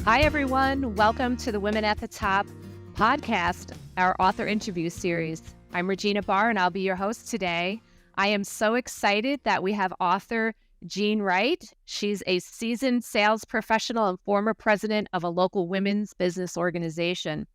Hi, everyone. Welcome to the Women at the Top podcast, our author interview series. I'm Regina Barr, and I'll be your host today. I am so excited that we have author Jean Wright. She's a seasoned sales professional and former president of a local women's business organization.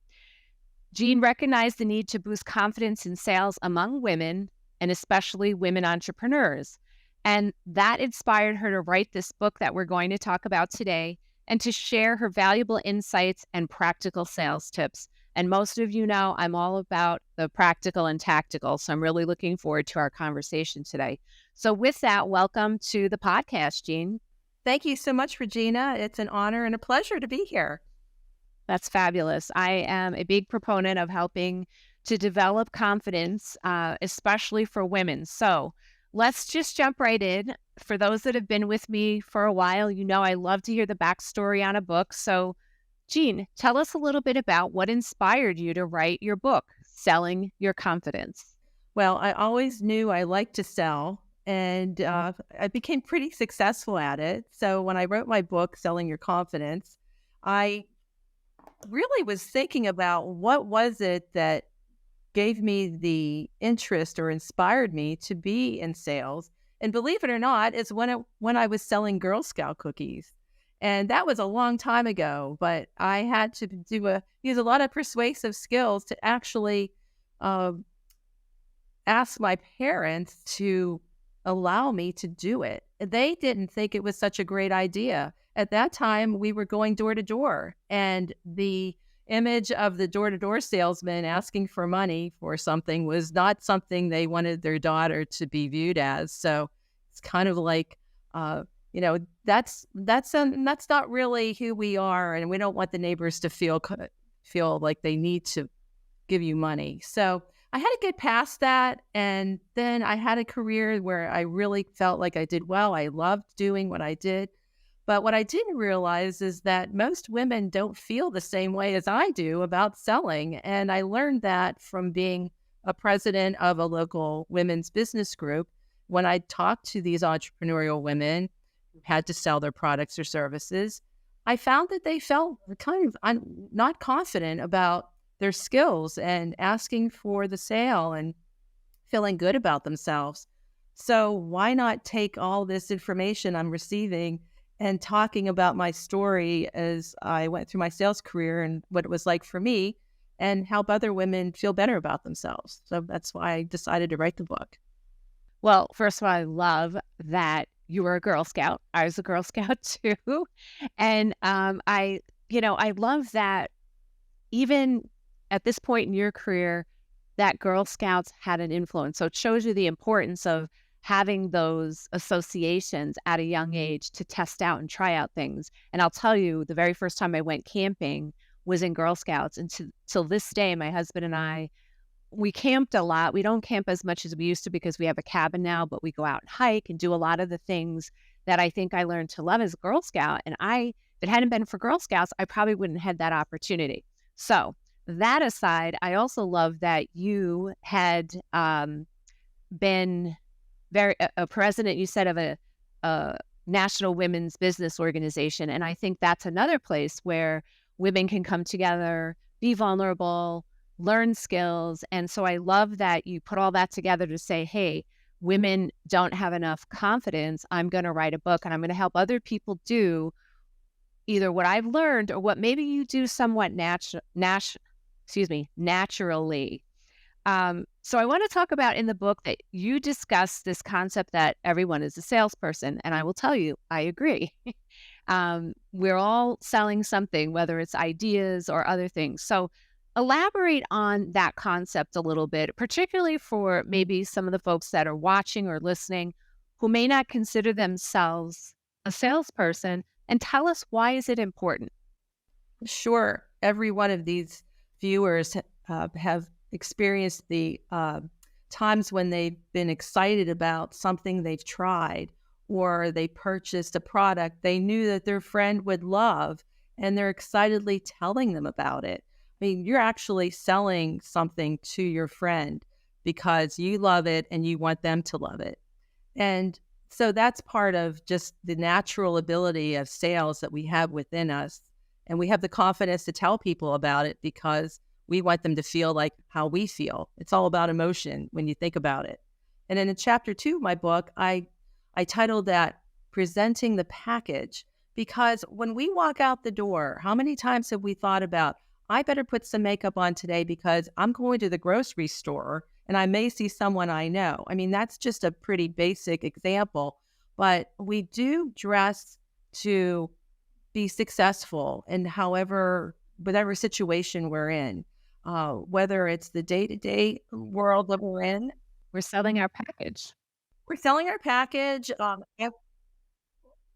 Jean recognized the need to boost confidence in sales among women, and especially women entrepreneurs. And that inspired her to write this book that we're going to talk about today, and to share her valuable insights and practical sales tips. And most of you know I'm all about the practical and tactical, so I'm really looking forward to our conversation today. So with that, welcome to the podcast, Jean. Thank you so much, Regina. It's an honor and a pleasure to be here. That's fabulous. I am a big proponent of helping to develop confidence, especially for women. So let's just jump right in. For those that have been with me for a while, you know I love to hear the backstory on a book. So, Jean, tell us a little bit about what inspired you to write your book, Selling Your Confidence. Well, I always knew I liked to sell, and I became pretty successful at it. So when I wrote my book, Selling Your Confidence, I really was thinking about what was it that gave me the interest or inspired me to be in sales. And believe it or not, it's when I was selling Girl Scout cookies. And that was a long time ago, but I had to use a lot of persuasive skills to actually ask my parents to allow me to do it. They didn't think it was such a great idea. At that time, we were going door to door, and the image of the door-to-door salesman asking for money for something was not something they wanted their daughter to be viewed as. So it's kind of like, that's not really who we are, and we don't want the neighbors to feel like they need to give you money. So I had to get past that, and then I had a career where I really felt like I did well. I loved doing what I did. But what I didn't realize is that most women don't feel the same way as I do about selling. And I learned that from being a president of a local women's business group. When I talked to these entrepreneurial women who had to sell their products or services, I found that they felt kind of not confident about their skills and asking for the sale and feeling good about themselves. So why not take all this information I'm receiving and talking about my story as I went through my sales career and what it was like for me, and help other women feel better about themselves. So that's why I decided to write the book. Well, first of all, I love that you were a Girl Scout. I was a Girl Scout too. And I love that even at this point in your career, that Girl Scouts had an influence. So it shows you the importance of having those associations at a young age to test out and try out things. And I'll tell you, the very first time I went camping was in Girl Scouts. And till this day, my husband and I, we camped a lot. We don't camp as much as we used to because we have a cabin now, but we go out and hike and do a lot of the things that I think I learned to love as a Girl Scout. And if it hadn't been for Girl Scouts, I probably wouldn't have had that opportunity. So that aside, I also love that you had been a president, you said, of a national women's business organization. And I think that's another place where women can come together, be vulnerable, learn skills. And so I love that you put all that together to say, hey, women don't have enough confidence. I'm going to write a book, and I'm going to help other people do either what I've learned or what maybe you do somewhat naturally. So I want to talk about in the book that you discuss this concept that everyone is a salesperson. And I will tell you, I agree. We're all selling something, whether it's ideas or other things. So elaborate on that concept a little bit, particularly for maybe some of the folks that are watching or listening who may not consider themselves a salesperson, and tell us, why is it important? Sure. Every one of these viewers have experienced the times when they've been excited about something they've tried, or they purchased a product they knew that their friend would love, and they're excitedly telling them about it. I mean, you're actually selling something to your friend because you love it and you want them to love it. And so that's part of just the natural ability of sales that we have within us. And we have the confidence to tell people about it because we want them to feel like how we feel. It's all about emotion when you think about it. And then in chapter 2 of my book, I titled that Presenting the Package, because when we walk out the door, how many times have we thought about, I better put some makeup on today because I'm going to the grocery store and I may see someone I know. I mean, that's just a pretty basic example, but we do dress to be successful in whatever situation we're in, whether it's the day-to-day world that we're in. We're selling our package. We're selling our package. If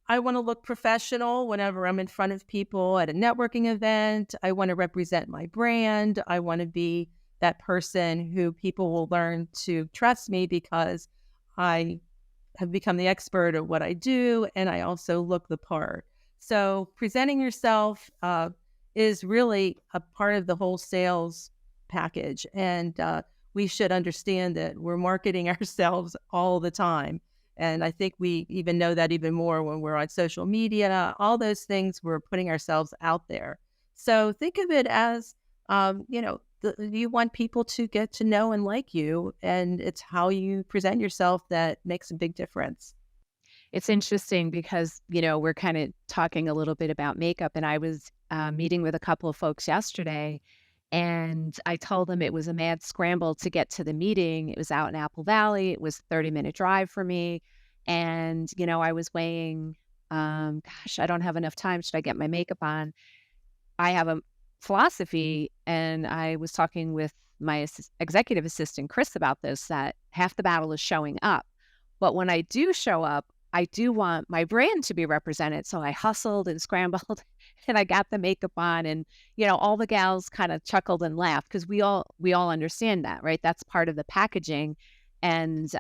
I want to look professional whenever I'm in front of people at a networking event. I want to represent my brand. I want to be that person who people will learn to trust me because I have become the expert at what I do, and I also look the part. So presenting yourself is really a part of the whole sales package, and we should understand that we're marketing ourselves all the time. And I think we even know that even more when we're on social media, all those things, we're putting ourselves out there. So think of it as, you want people to get to know and like you, and it's how you present yourself that makes a big difference. It's interesting because, we're kind of talking a little bit about makeup, and I was meeting with a couple of folks yesterday, and I told them it was a mad scramble to get to the meeting. It was out in Apple Valley. It was a 30-minute drive for me. And, I was weighing, gosh, I don't have enough time. Should I get my makeup on? I have a philosophy, and I was talking with my executive assistant, Chris, about this, that half the battle is showing up. But when I do show up, I do want my brand to be represented. So I hustled and scrambled and I got the makeup on, and, all the gals kind of chuckled and laughed because we all understand that, right? That's part of the packaging. And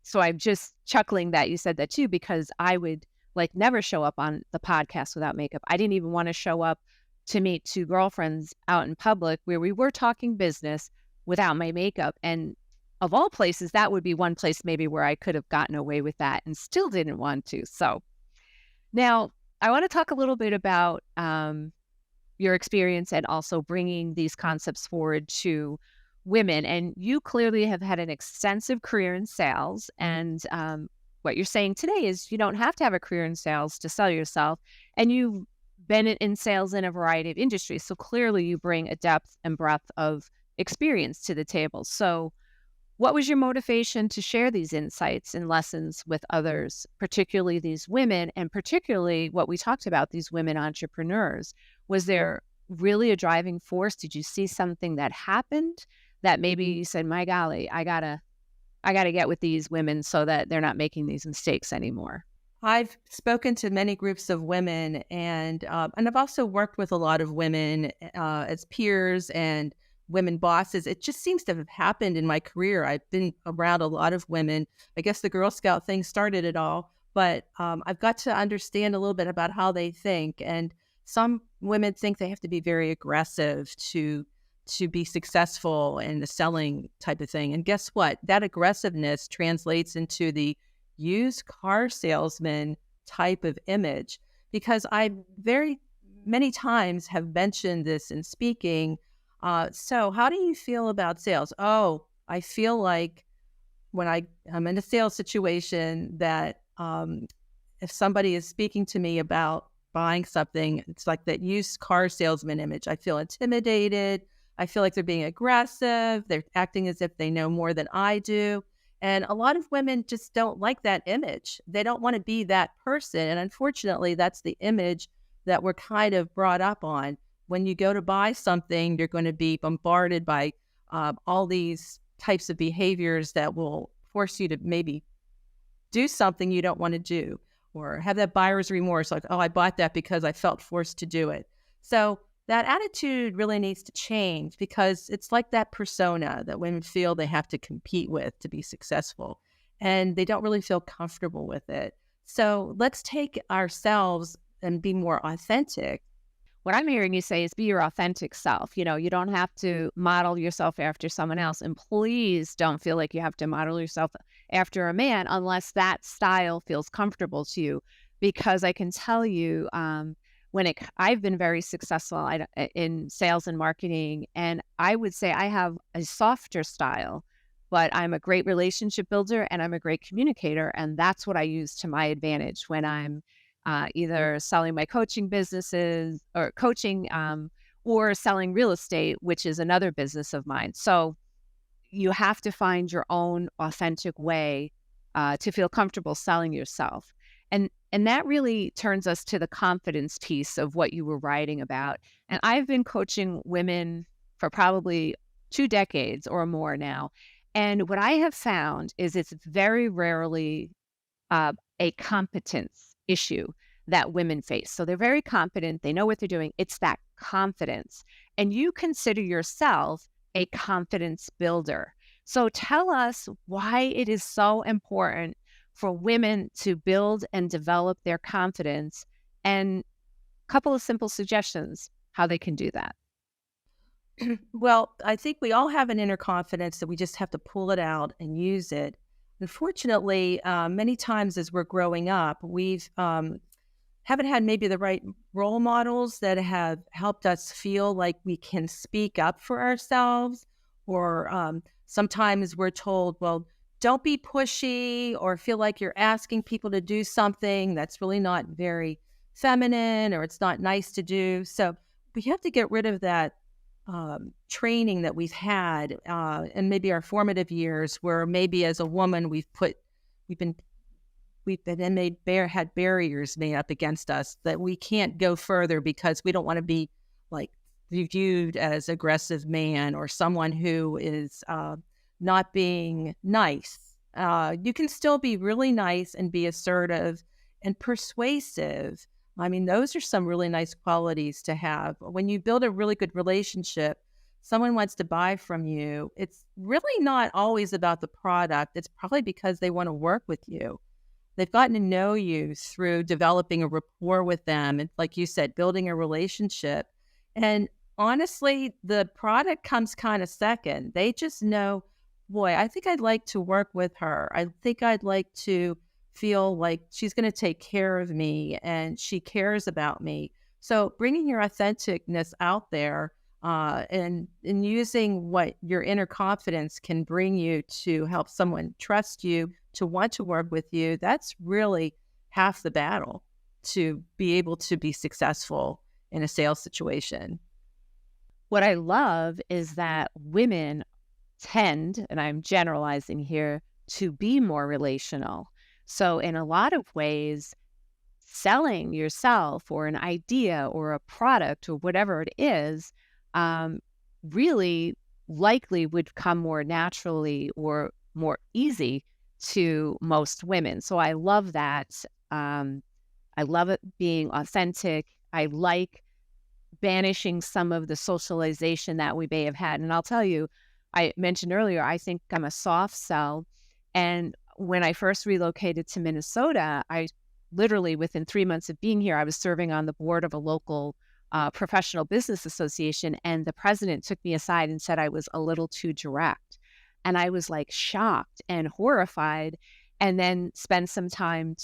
so I'm just chuckling that you said that too, because I would like never show up on the podcast without makeup. I didn't even want to show up to meet two girlfriends out in public where we were talking business without my makeup. And of all places, that would be one place maybe where I could have gotten away with that and still didn't want to. So now I want to talk a little bit about your experience and also bringing these concepts forward to women. And you clearly have had an extensive career in sales. And what you're saying today is you don't have to have a career in sales to sell yourself. And you've been in sales in a variety of industries. So clearly you bring a depth and breadth of experience to the table. So what was your motivation to share these insights and lessons with others, particularly these women, and particularly what we talked about, these women entrepreneurs? Was there really a driving force? Did you see something that happened that maybe you said, my golly, I gotta get with these women so that they're not making these mistakes anymore? I've spoken to many groups of women, and I've also worked with a lot of women as peers and women bosses. It just seems to have happened in my career. I've been around a lot of women. I guess the Girl Scout thing started it all, but I've got to understand a little bit about how they think. And some women think they have to be very aggressive to be successful in the selling type of thing. And guess what? That aggressiveness translates into the used car salesman type of image, because I very many times have mentioned this in speaking. So how do you feel about sales? Oh, I feel like when I'm in a sales situation that if somebody is speaking to me about buying something, it's like that used car salesman image. I feel intimidated. I feel like they're being aggressive. They're acting as if they know more than I do. And a lot of women just don't like that image. They don't want to be that person. And unfortunately, that's the image that we're kind of brought up on. When you go to buy something, you're going to be bombarded by all these types of behaviors that will force you to maybe do something you don't want to do, or have that buyer's remorse, like, oh, I bought that because I felt forced to do it. So that attitude really needs to change, because it's like that persona that women feel they have to compete with to be successful, and they don't really feel comfortable with it. So let's take ourselves and be more authentic. What I'm hearing you say is be your authentic self. You don't have to model yourself after someone else. And please don't feel like you have to model yourself after a man unless that style feels comfortable to you. Because I can tell you, I've been very successful in sales and marketing, and I would say I have a softer style, but I'm a great relationship builder and I'm a great communicator, and that's what I use to my advantage when I'm either selling my coaching businesses or coaching, or selling real estate, which is another business of mine. So you have to find your own authentic way to feel comfortable selling yourself. And that really turns us to the confidence piece of what you were writing about. And I've been coaching women for probably 2 decades or more now. And what I have found is it's very rarely a competence issue that women face. So they're very competent, they know what they're doing. It's that confidence. And you consider yourself a confidence builder. So tell us why it is so important for women to build and develop their confidence, and a couple of simple suggestions how they can do that. Well, I think we all have an inner confidence that we just have to pull it out and use it. Unfortunately, many times as we're growing up, we've haven't had maybe the right role models that have helped us feel like we can speak up for ourselves. Or sometimes we're told, well, don't be pushy, or feel like you're asking people to do something that's really not very feminine, or it's not nice to do. So we have to get rid of that training that we've had in maybe our formative years, where maybe as a woman we've been and had barriers made up against us that we can't go further because we don't want to be like viewed as aggressive man or someone who is not being nice. You can still be really nice and be assertive and persuasive. I mean, those are some really nice qualities to have. When you build a really good relationship, someone wants to buy from you. It's really not always about the product. It's probably because they want to work with you. They've gotten to know you through developing a rapport with them. And like you said, building a relationship. And honestly, the product comes kind of second. They just know, boy, I think I'd like to work with her. I think I'd like to feel like she's going to take care of me and she cares about me. So bringing your authenticness out there and using what your inner confidence can bring you to help someone trust you, to want to work with you, that's really half the battle to be able to be successful in a sales situation. What I love is that women tend, and I'm generalizing here, to be more relational. So, in a lot of ways, selling yourself or an idea or a product or whatever it is, um, really likely would come more naturally or more easy to most women. So, I love that. I love it being authentic. I like banishing some of the socialization that we may have had. And I'll tell you, I mentioned earlier, I think I'm a soft sell. And when I first relocated to Minnesota, I literally within 3 months of being here, I was serving on the board of a local professional business association. And the president took me aside and said I was a little too direct. And I was like shocked and horrified, and then spent some time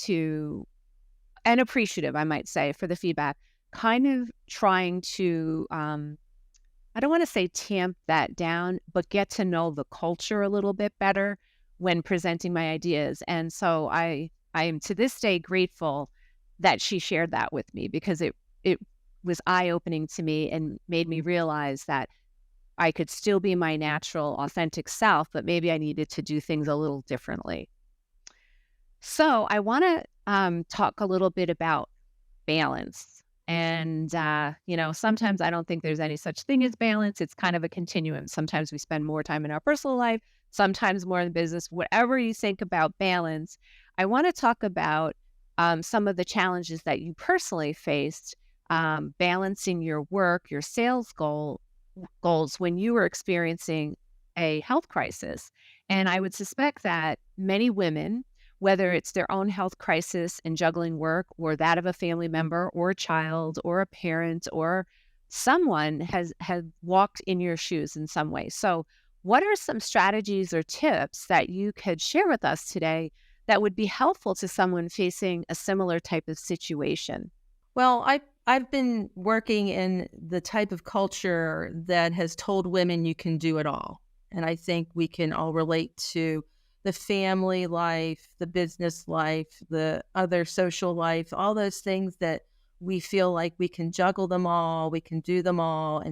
and appreciative, I might say, for the feedback, kind of trying to, I don't want to say tamp that down, but get to know the culture a little bit better when presenting my ideas. And so I am to this day grateful that she shared that with me, because it was eye-opening to me and made me realize that I could still be my natural, authentic self, but maybe I needed to do things a little differently. So I want to talk a little bit about balance. And, sometimes I don't think there's any such thing as balance. It's kind of a continuum. Sometimes we spend more time in our personal life, sometimes more in business. Whatever you think about balance, I want to talk about some of the challenges that you personally faced balancing your work, your sales goals when you were experiencing a health crisis. And I would suspect that many women, whether it's their own health crisis and juggling work, or that of a family member or a child or a parent or someone, has walked in your shoes in some way. So what are some strategies or tips that you could share with us today that would be helpful to someone facing a similar type of situation? Well, I've been working in the type of culture that has told women you can do it all. And I think we can all relate to the family life, the business life, the other social life, all those things that we feel like we can juggle them all, we can do them all.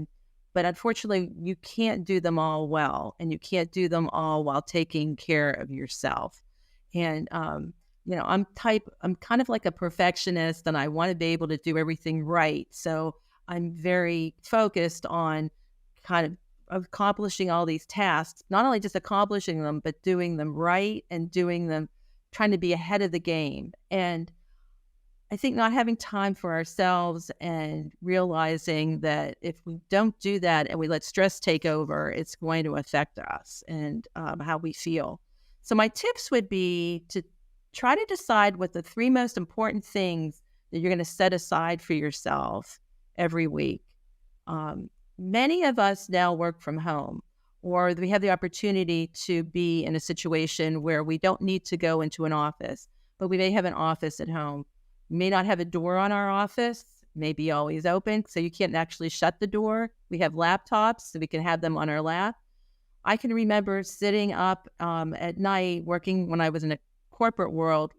But unfortunately, you can't do them all well, and you can't do them all while taking care of yourself. And I'm kind of like a perfectionist, and I want to be able to do everything right. So I'm very focused on kind of accomplishing all these tasks, not only just accomplishing them, but doing them right and doing them, trying to be ahead of the game. And I think not having time for ourselves and realizing that if we don't do that and we let stress take over, it's going to affect us and how we feel. So, my tips would be to try to decide what the three most important things that you're going to set aside for yourself every week. Many of us now work from home, or we have the opportunity to be in a situation where we don't need to go into an office, but we may have an office at home. We may not have a door on our office, may be always open, so you can't actually shut the door. We have laptops, so we can have them on our lap. I can remember sitting up at night working when I was in a corporate world,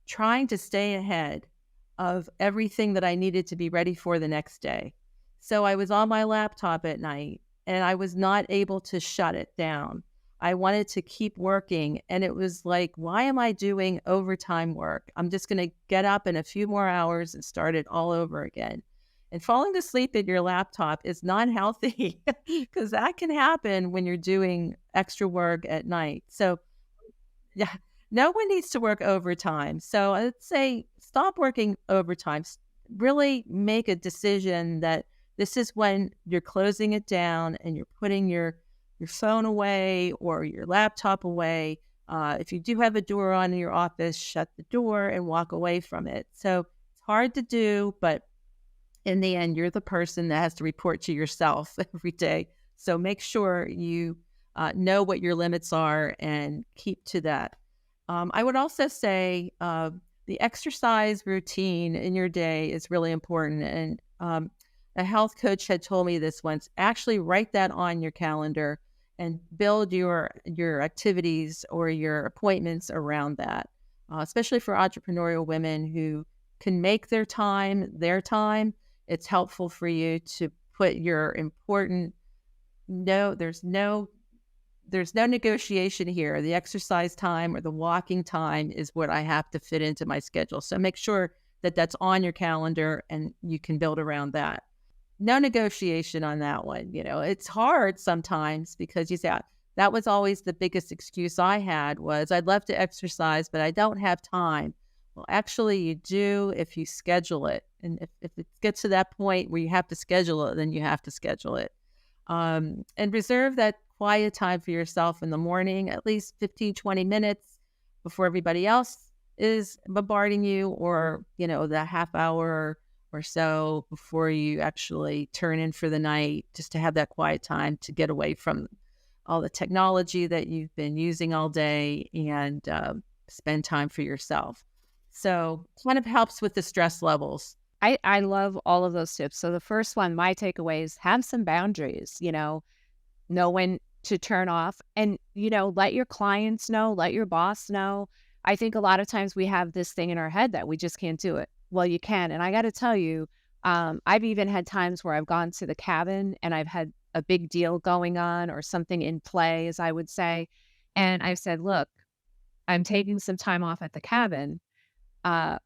trying to stay ahead of everything that I needed to be ready for the next day. So I was on my laptop at night and I was not able to shut it down. I wanted to keep working. And it was like, why am I doing overtime work? I'm just going to get up in a few more hours and start it all over again. And falling asleep at your laptop is not healthy because that can happen when you're doing extra work at night. So, yeah, no one needs to work overtime. So I'd say stop working overtime. Really make a decision that this is when you're closing it down and you're putting your phone away or your laptop away. If you do have a door on in your office, shut the door and walk away from it. So it's hard to do, but in the end, you're the person that has to report to yourself every day. So make sure you know what your limits are and keep to that. I would also say the exercise routine in your day is really important. And a health coach had told me this once. Actually, write that on your calendar and build your activities or your appointments around that. Especially for entrepreneurial women who can make their time their time. It's helpful for you to put your important no. There's no negotiation here. The exercise time or the walking time is what I have to fit into my schedule. So make sure that that's on your calendar and you can build around that. No negotiation on that one. It's hard sometimes because you say, that was always the biggest excuse I had was I'd love to exercise, but I don't have time. Well, actually, you do if you schedule it. And if it gets to that point where you have to schedule it, then you have to schedule it. And reserve that quiet time for yourself in the morning, at least 15, 20 minutes before everybody else is bombarding you, or, the half hour or so before you actually turn in for the night, just to have that quiet time to get away from all the technology that you've been using all day and spend time for yourself. So it kind of helps with the stress levels. I love all of those tips. So the first one, my takeaway is have some boundaries, know when to turn off and, let your clients know, let your boss know. I think a lot of times we have this thing in our head that we just can't do it. Well, you can. And I got to tell you, I've even had times where I've gone to the cabin and I've had a big deal going on or something in play, as I would say. And I've said, look, I'm taking some time off at the cabin,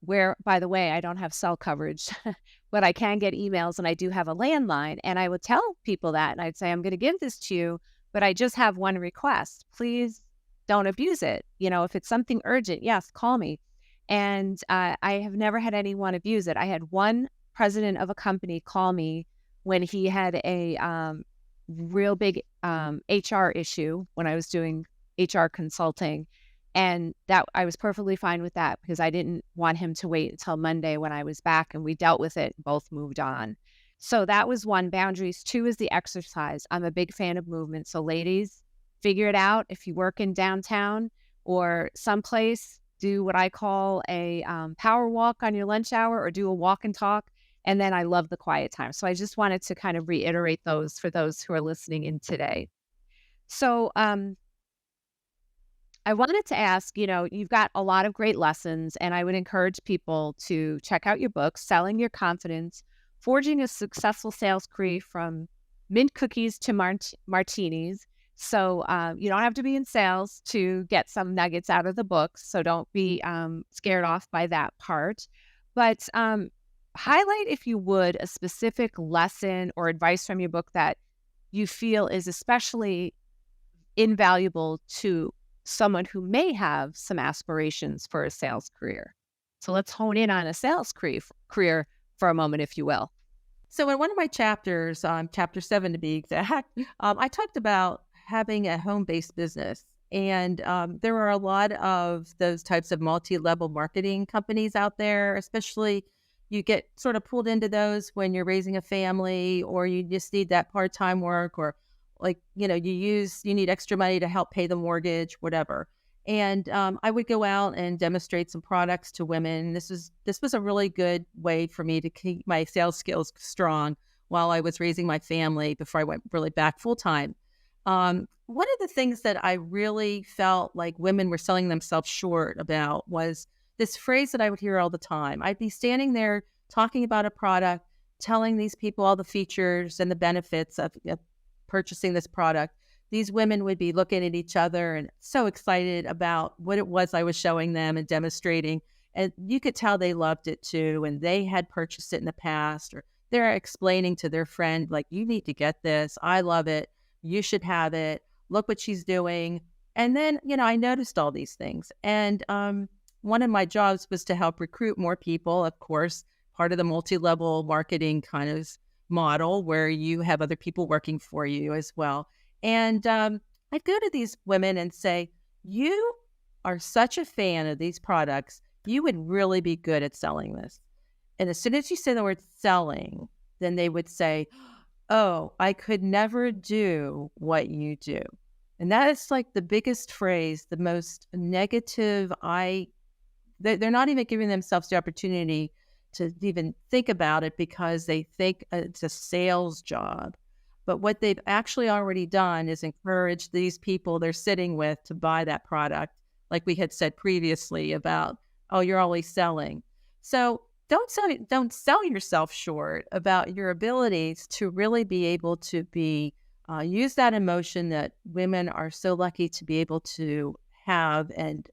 where, by the way, I don't have cell coverage, but I can get emails and I do have a landline. And I would tell people that and I'd say, I'm going to give this to you, but I just have one request. Please don't abuse it. If it's something urgent, yes, call me. And I have never had anyone abuse it. I had one president of a company call me when he had a real big HR issue when I was doing HR consulting. And that I was perfectly fine with that because I didn't want him to wait until Monday when I was back, and we dealt with it, both moved on. So that was one, boundaries. Two is the exercise. I'm a big fan of movement. So ladies, figure it out. If you work in downtown or someplace, do what I call a power walk on your lunch hour or do a walk and talk. And then I love the quiet time. So I just wanted to kind of reiterate those for those who are listening in today. So, I wanted to ask, you've got a lot of great lessons, and I would encourage people to check out your book, Selling Your Confidence, Forging a Successful Sales Career from Mint Cookies to Martinis. So you don't have to be in sales to get some nuggets out of the book. So don't be scared off by that part. But highlight, if you would, a specific lesson or advice from your book that you feel is especially invaluable to someone who may have some aspirations for a sales career. So let's hone in on a sales career for a moment, if you will. So in one of my chapters, chapter 7 to be exact, I talked about having a home-based business. And there are a lot of those types of multi-level marketing companies out there, especially you get sort of pulled into those when you're raising a family or you just need that part-time work or like, you need extra money to help pay the mortgage, whatever. And I would go out and demonstrate some products to women. This was a really good way for me to keep my sales skills strong while I was raising my family before I went really back full time. One of the things that I really felt like women were selling themselves short about was this phrase that I would hear all the time. I'd be standing there talking about a product, telling these people all the features and the benefits of purchasing this product. These women would be looking at each other and so excited about what it was I was showing them and demonstrating. And you could tell they loved it too. And they had purchased it in the past, or they're explaining to their friend, like, you need to get this. I love it. You should have it. Look what she's doing. And then, I noticed all these things. And one of my jobs was to help recruit more people, of course, part of the multi-level marketing kind of model where you have other people working for you as well. And I'd go to these women and say, you are such a fan of these products, you would really be good at selling this. And as soon as you say the word selling, then they would say, oh, I could never do what you do. And that is like the biggest phrase, the most negative. They're not even giving themselves the opportunity to even think about it because they think it's a sales job. But what they've actually already done is encourage these people they're sitting with to buy that product, like we had said previously about, oh, you're always selling. So don't sell yourself short about your abilities to really be able to use that emotion that women are so lucky to be able to have and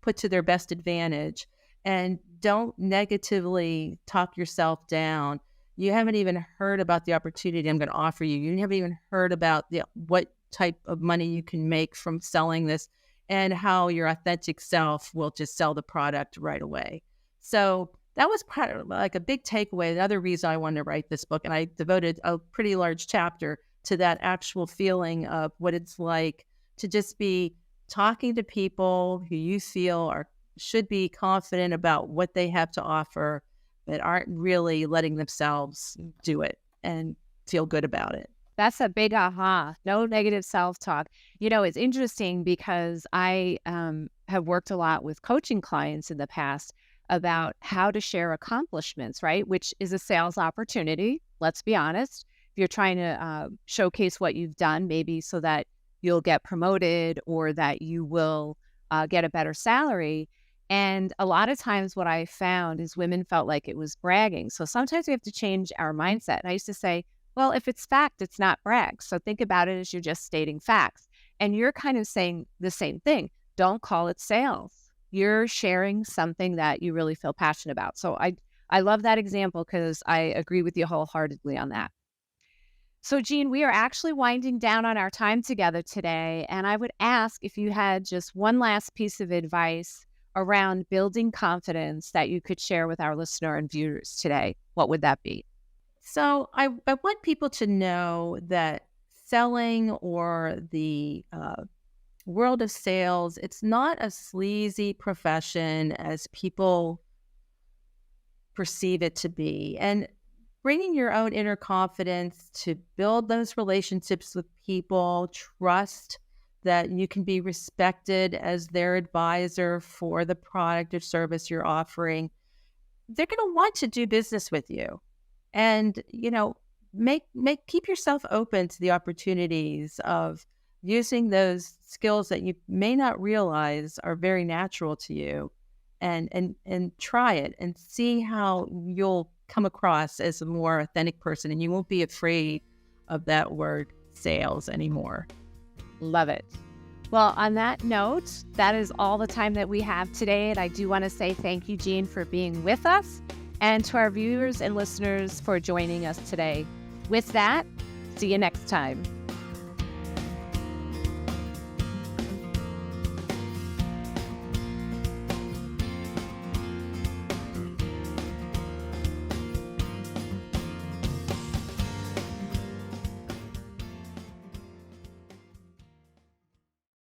put to their best advantage. And don't negatively talk yourself down. You haven't even heard about the opportunity I'm going to offer you. You haven't even heard about what type of money you can make from selling this and how your authentic self will just sell the product right away. So that was part of like a big takeaway. Another reason I wanted to write this book, and I devoted a pretty large chapter to that actual feeling of what it's like to just be talking to people who you feel should be confident about what they have to offer, but aren't really letting themselves do it and feel good about it. That's a big aha. No negative self-talk. It's interesting because I have worked a lot with coaching clients in the past about how to share accomplishments, right? Which is a sales opportunity. Let's be honest. If you're trying to showcase what you've done, maybe so that you'll get promoted or that you will get a better salary. And a lot of times what I found is women felt like it was bragging. So sometimes we have to change our mindset. And I used to say, well, if it's fact, it's not brag. So think about it as you're just stating facts. And you're kind of saying the same thing. Don't call it sales. You're sharing something that you really feel passionate about. So I love that example because I agree with you wholeheartedly on that. So, Jean, we are actually winding down on our time together today. And I would ask if you had just one last piece of advice around building confidence that you could share with our listener and viewers today. What would that be? So I want people to know that selling or the world of sales, it's not a sleazy profession as people perceive it to be. And bringing your own inner confidence to build those relationships with people, trust that you can be respected as their advisor for the product or service you're offering. they're going to want to do business with you. And, keep yourself open to the opportunities of using those skills that you may not realize are very natural to you, and try it and see how you'll come across as a more authentic person, and you won't be afraid of that word sales anymore. Love it. Well, on that note, that is all the time that we have today. And I do want to say thank you, Jean, for being with us, and to our viewers and listeners for joining us today. With that, see you next time.